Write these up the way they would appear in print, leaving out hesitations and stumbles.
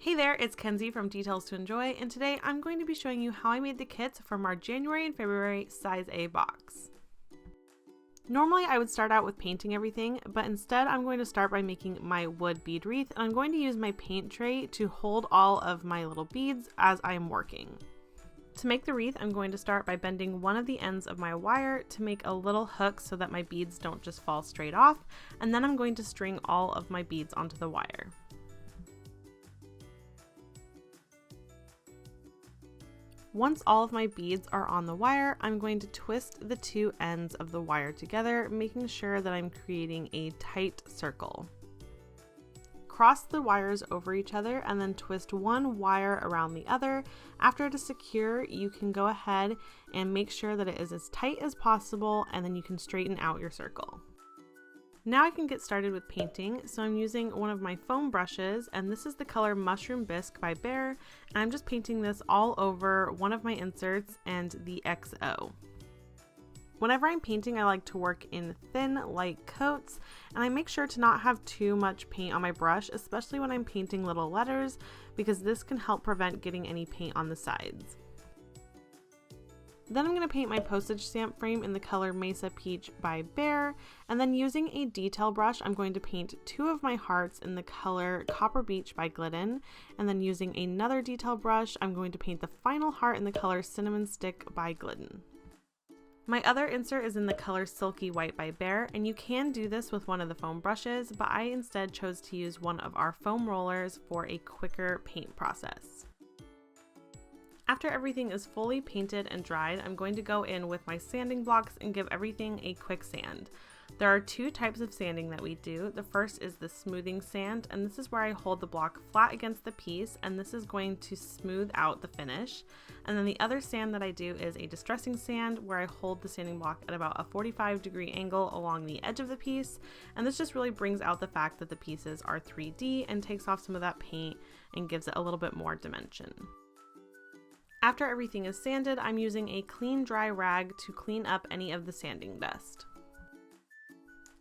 Hey there, it's Kenzie from Details to Enjoy, and today I'm going to be showing you how I made the kits from our January and February size A box. Normally I would start out with painting everything, but instead I'm going to start by making my wood bead wreath, and I'm going to use my paint tray to hold all of my little beads as I am working. To make the wreath, I'm going to start by bending one of the ends of my wire to make a little hook so that my beads don't just fall straight off, and then I'm going to string all of my beads onto the wire. Once all of my beads are on the wire, I'm going to twist the two ends of the wire together, making sure that I'm creating a tight circle. Cross the wires over each other and then twist one wire around the other. After it is secure, you can go ahead and make sure that it is as tight as possible, and then you can straighten out your circle. Now I can get started with painting, so I'm using one of my foam brushes, and this is the color Mushroom Bisque by Behr, and I'm just painting this all over one of my inserts and the XO. Whenever I'm painting, I like to work in thin, light coats, and I make sure to not have too much paint on my brush, especially when I'm painting little letters, because this can help prevent getting any paint on the sides. Then I'm going to paint my postage stamp frame in the color Mesa Peach by Behr, and then using a detail brush, I'm going to paint two of my hearts in the color Copper Beech by Glidden, and then using another detail brush, I'm going to paint the final heart in the color Cinnamon Stick by Glidden. My other insert is in the color Silky White by Behr, and you can do this with one of the foam brushes, but I instead chose to use one of our foam rollers for a quicker paint process. After everything is fully painted and dried, I'm going to go in with my sanding blocks and give everything a quick sand. There are two types of sanding that we do. The first is the smoothing sand, and this is where I hold the block flat against the piece, and this is going to smooth out the finish. And then the other sand that I do is a distressing sand, where I hold the sanding block at about a 45-degree angle along the edge of the piece, and this just really brings out the fact that the pieces are 3D and takes off some of that paint and gives it a little bit more dimension. After everything is sanded, I'm using a clean dry rag to clean up any of the sanding dust.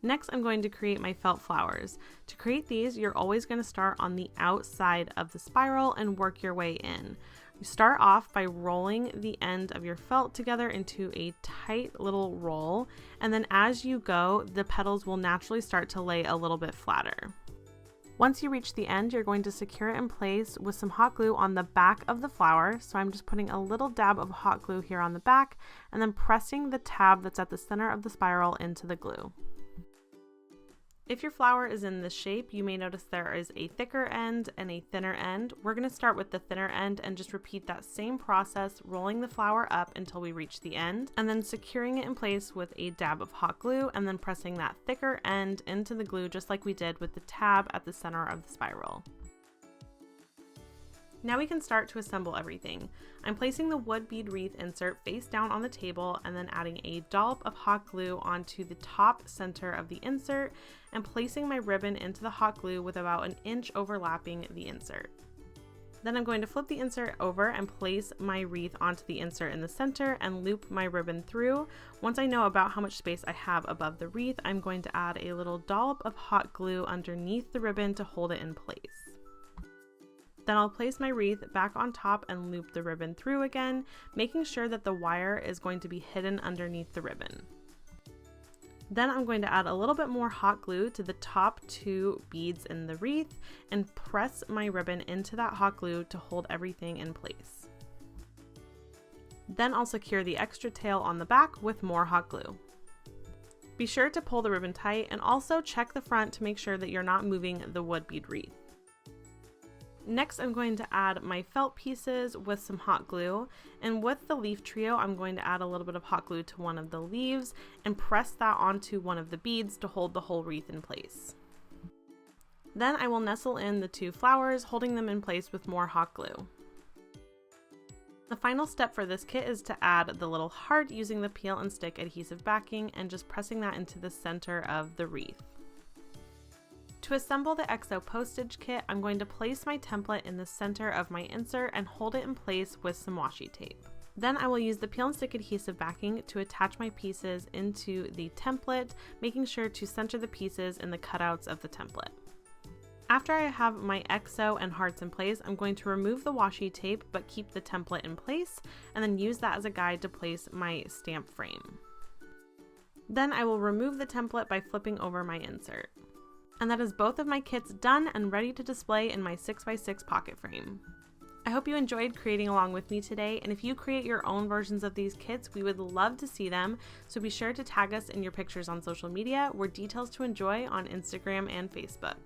Next, I'm going to create my felt flowers. To create these, you're always going to start on the outside of the spiral and work your way in. You start off by rolling the end of your felt together into a tight little roll, and then as you go, the petals will naturally start to lay a little bit flatter. Once you reach the end, you're going to secure it in place with some hot glue on the back of the flower. So I'm just putting a little dab of hot glue here on the back and then pressing the tab that's at the center of the spiral into the glue. If your flower is in this shape, you may notice there is a thicker end and a thinner end. We're going to start with the thinner end and just repeat that same process, rolling the flower up until we reach the end, and then securing it in place with a dab of hot glue, and then pressing that thicker end into the glue just like we did with the tab at the center of the spiral. Now we can start to assemble everything. I'm placing the wood bead wreath insert face down on the table and then adding a dollop of hot glue onto the top center of the insert and placing my ribbon into the hot glue with about an inch overlapping the insert. Then I'm going to flip the insert over and place my wreath onto the insert in the center and loop my ribbon through. Once I know about how much space I have above the wreath, I'm going to add a little dollop of hot glue underneath the ribbon to hold it in place. Then I'll place my wreath back on top and loop the ribbon through again, making sure that the wire is going to be hidden underneath the ribbon. Then I'm going to add a little bit more hot glue to the top two beads in the wreath and press my ribbon into that hot glue to hold everything in place. Then I'll secure the extra tail on the back with more hot glue. Be sure to pull the ribbon tight and also check the front to make sure that you're not moving the wood bead wreath. Next, I'm going to add my felt pieces with some hot glue, and with the leaf trio, I'm going to add a little bit of hot glue to one of the leaves and press that onto one of the beads to hold the whole wreath in place. Then I will nestle in the two flowers, holding them in place with more hot glue. The final step for this kit is to add the little heart using the peel and stick adhesive backing and just pressing that into the center of the wreath. To assemble the XO postage kit, I'm going to place my template in the center of my insert and hold it in place with some washi tape. Then I will use the peel and stick adhesive backing to attach my pieces into the template, making sure to center the pieces in the cutouts of the template. After I have my XO and hearts in place, I'm going to remove the washi tape but keep the template in place, and then use that as a guide to place my stamp frame. Then I will remove the template by flipping over my insert. And that is both of my kits done and ready to display in my 6x6 pocket frame. I hope you enjoyed creating along with me today, and if you create your own versions of these kits, we would love to see them, so be sure to tag us in your pictures on social media. We're Details to Enjoy on Instagram and Facebook.